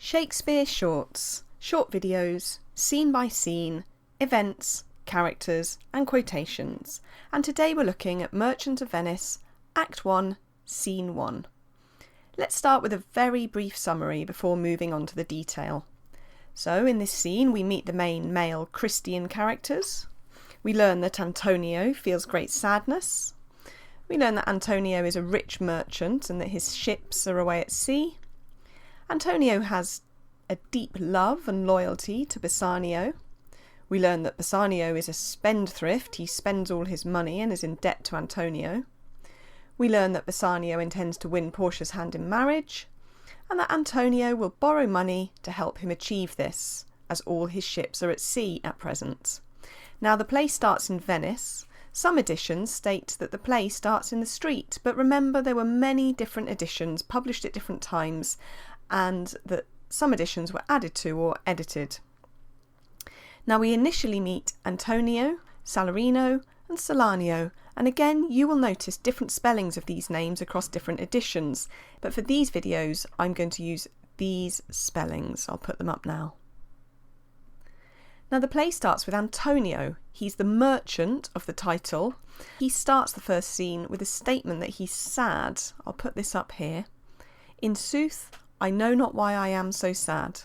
Shakespeare shorts, short videos, scene by scene, events, characters and quotations. And today we're looking at Merchant of Venice, Act 1, Scene 1. Let's start with a very brief summary before moving on to the detail. So in this scene we meet the main male Christian characters. We learn that Antonio feels great sadness. We learn that Antonio is a rich merchant and that his ships are away at sea. Antonio has a deep love and loyalty to Bassanio. We learn that Bassanio is a spendthrift. He spends all his money and is in debt to Antonio. We learn that Bassanio intends to win Portia's hand in marriage, and that Antonio will borrow money to help him achieve this, as all his ships are at sea at present. Now the play starts in Venice. Some editions state that the play starts in the street, but remember there were many different editions published at different times, and that some editions were added to or edited. Now we initially meet Antonio, Salarino and Salanio, and again you will notice different spellings of these names across different editions, but for these videos I'm going to use these spellings. I'll put them up now. Now the play starts with Antonio. He's the merchant of the title. He starts the first scene with a statement that he's sad. I'll put this up here. In sooth, I know not why I am so sad.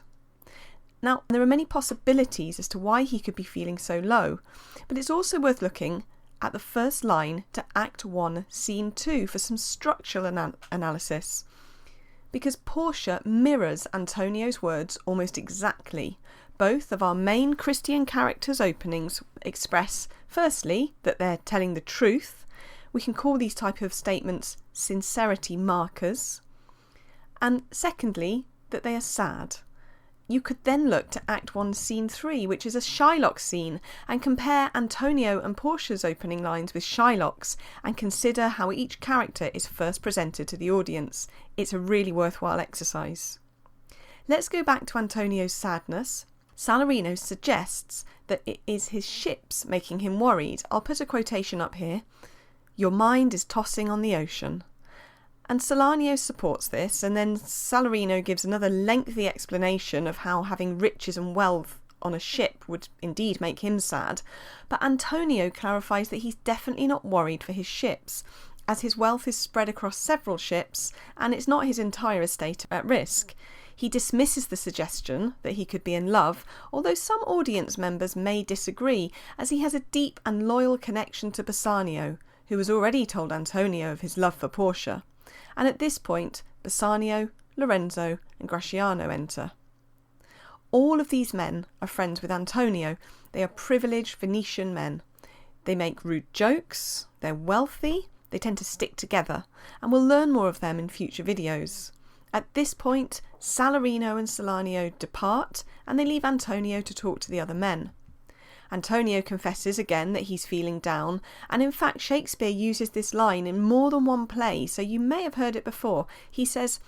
Now, there are many possibilities as to why he could be feeling so low, but it's also worth looking at the first line to Act 1, Scene 2 for some structural analysis, because Portia mirrors Antonio's words almost exactly. Both of our main Christian characters' openings express, firstly, that they're telling the truth. We can call these type of statements sincerity markers. And secondly, that they are sad. You could then look to Act 1, Scene 3, which is a Shylock scene, and compare Antonio and Portia's opening lines with Shylock's and consider how each character is first presented to the audience. It's a really worthwhile exercise. Let's go back to Antonio's sadness. Salarino suggests that it is his ships making him worried. I'll put a quotation up here. Your mind is tossing on the ocean. And Salanio supports this, and then Salarino gives another lengthy explanation of how having riches and wealth on a ship would indeed make him sad. But Antonio clarifies that he's definitely not worried for his ships, as his wealth is spread across several ships and it's not his entire estate at risk. He dismisses the suggestion that he could be in love, although some audience members may disagree, as he has a deep and loyal connection to Bassanio, who has already told Antonio of his love for Portia. And at this point, Bassanio, Lorenzo and Gratiano enter. All of these men are friends with Antonio. They are privileged Venetian men. They make rude jokes, they're wealthy, they tend to stick together, and we'll learn more of them in future videos. At this point, Salarino and Salanio depart, and they leave Antonio to talk to the other men. Antonio confesses again that he's feeling down, and in fact Shakespeare uses this line in more than one play, so you may have heard it before. He says,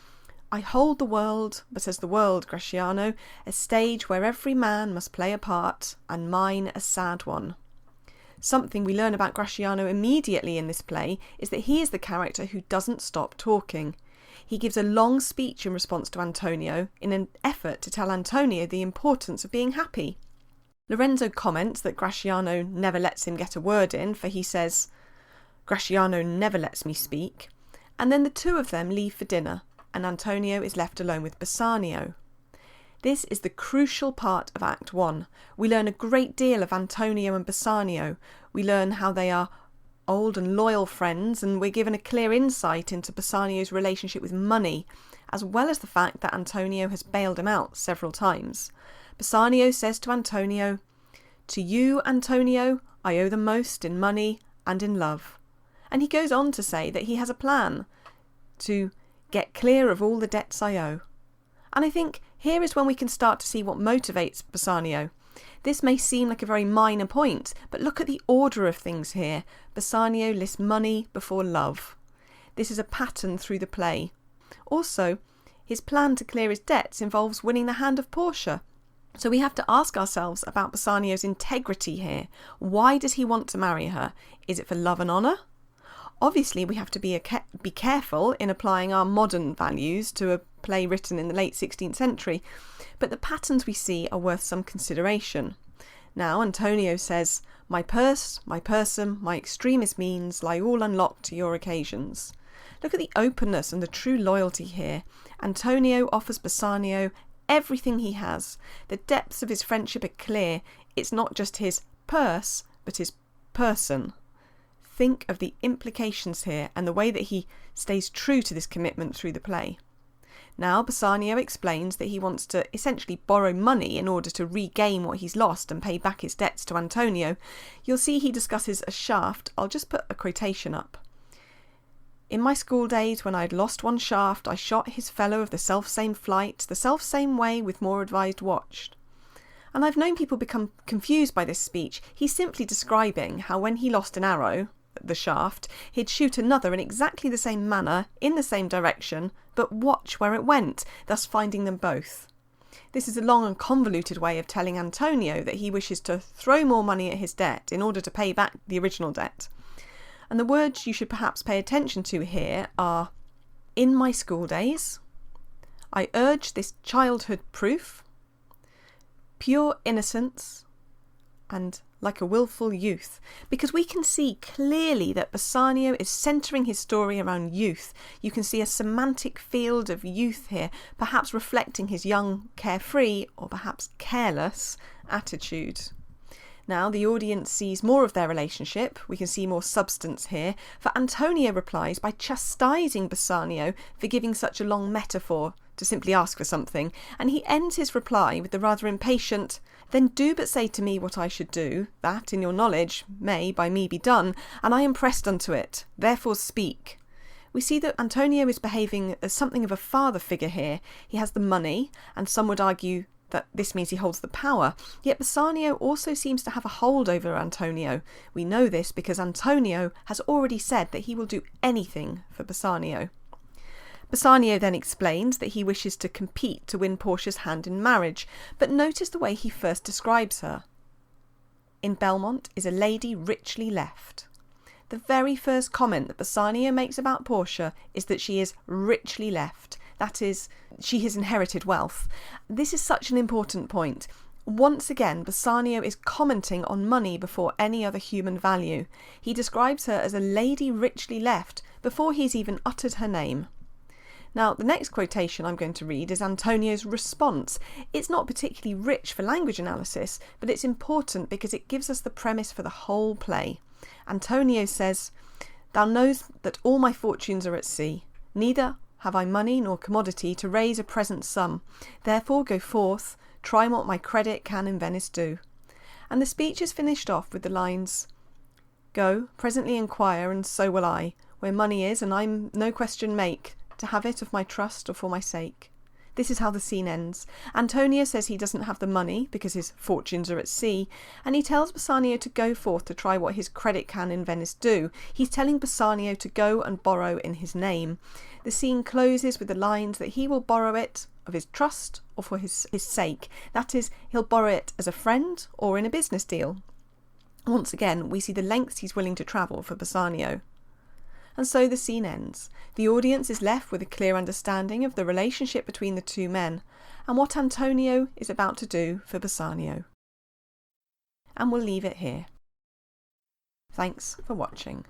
I hold the world, but as the world, Gratiano, a stage where every man must play a part, and mine a sad one. Something we learn about Gratiano immediately in this play is that he is the character who doesn't stop talking. He gives a long speech in response to Antonio in an effort to tell Antonio the importance of being happy. Lorenzo comments that Gratiano never lets him get a word in, for he says, Gratiano never lets me speak. And then the two of them leave for dinner, and Antonio is left alone with Bassanio. This is the crucial part of Act 1. We learn a great deal of Antonio and Bassanio. We learn how they are old and loyal friends, and we're given a clear insight into Bassanio's relationship with money, as well as the fact that Antonio has bailed him out several times. Bassanio says to Antonio, to you, Antonio, I owe the most in money and in love. And he goes on to say that he has a plan to get clear of all the debts I owe. And I think here is when we can start to see what motivates Bassanio. This may seem like a very minor point, but look at the order of things here. Bassanio lists money before love. This is a pattern through the play. Also, his plan to clear his debts involves winning the hand of Portia. So we have to ask ourselves about Bassanio's integrity here. Why does he want to marry her? Is it for love and honour? Obviously, we have to be careful in applying our modern values to a play written in the late 16th century, but the patterns we see are worth some consideration. Now, Antonio says, "My purse, my person, my extremest means lie all unlocked to your occasions." Look at the openness and the true loyalty here. Antonio offers Bassanio everything he has. The depths of his friendship are clear. It's not just his purse, but his person. Think of the implications here and the way that he stays true to this commitment through the play. Now, Bassanio explains that he wants to essentially borrow money in order to regain what he's lost and pay back his debts to Antonio. You'll see he discusses a shaft. I'll just put a quotation up. "In my school days, when I'd lost one shaft, I shot his fellow of the self-same flight, the self-same way with more advised watch." And I've known people become confused by this speech. He's simply describing how when he lost an arrow, the shaft, he'd shoot another in exactly the same manner, in the same direction, but watch where it went, thus finding them both. This is a long and convoluted way of telling Antonio that he wishes to throw more money at his debt in order to pay back the original debt. And the words you should perhaps pay attention to here are, "in my school days," "I urge this childhood proof," "pure innocence," and "like a wilful youth," because we can see clearly that Bassanio is centering his story around youth. You can see a semantic field of youth here, perhaps reflecting his young, carefree, or perhaps careless attitude. Now the audience sees more of their relationship. We can see more substance here, for Antonio replies by chastising Bassanio for giving such a long metaphor to simply ask for something, and he ends his reply with the rather impatient, "Then do but say to me what I should do, that, in your knowledge, may by me be done, and I am pressed unto it, therefore speak." We see that Antonio is behaving as something of a father figure here. He has the money, and some would argue that this means he holds the power, yet Bassanio also seems to have a hold over Antonio. We know this because Antonio has already said that he will do anything for Bassanio. Bassanio then explains that he wishes to compete to win Portia's hand in marriage, but notice the way he first describes her. "In Belmont is a lady richly left." The very first comment that Bassanio makes about Portia is that she is richly left. That is, she has inherited wealth. This is such an important point. Once again, Bassanio is commenting on money before any other human value. He describes her as a lady richly left before he's even uttered her name. Now, the next quotation I'm going to read is Antonio's response. It's not particularly rich for language analysis, but it's important because it gives us the premise for the whole play. Antonio says, "Thou knowest that all my fortunes are at sea. Neither have I money nor commodity to raise a present sum. Therefore go forth, try what my credit can in Venice do." And the speech is finished off with the lines, "Go, presently inquire, and so will I, where money is, and I'm no question make, to have it of my trust or for my sake." This is how the scene ends. Antonio says he doesn't have the money because his fortunes are at sea, and he tells Bassanio to go forth to try what his credit can in Venice do. He's telling Bassanio to go and borrow in his name. The scene closes with the lines that he will borrow it of his trust or for his sake. That is, he'll borrow it as a friend or in a business deal. Once again, we see the lengths he's willing to travel for Bassanio. And so the scene ends. The audience is left with a clear understanding of the relationship between the two men and what Antonio is about to do for Bassanio. And we'll leave it here. Thanks for watching.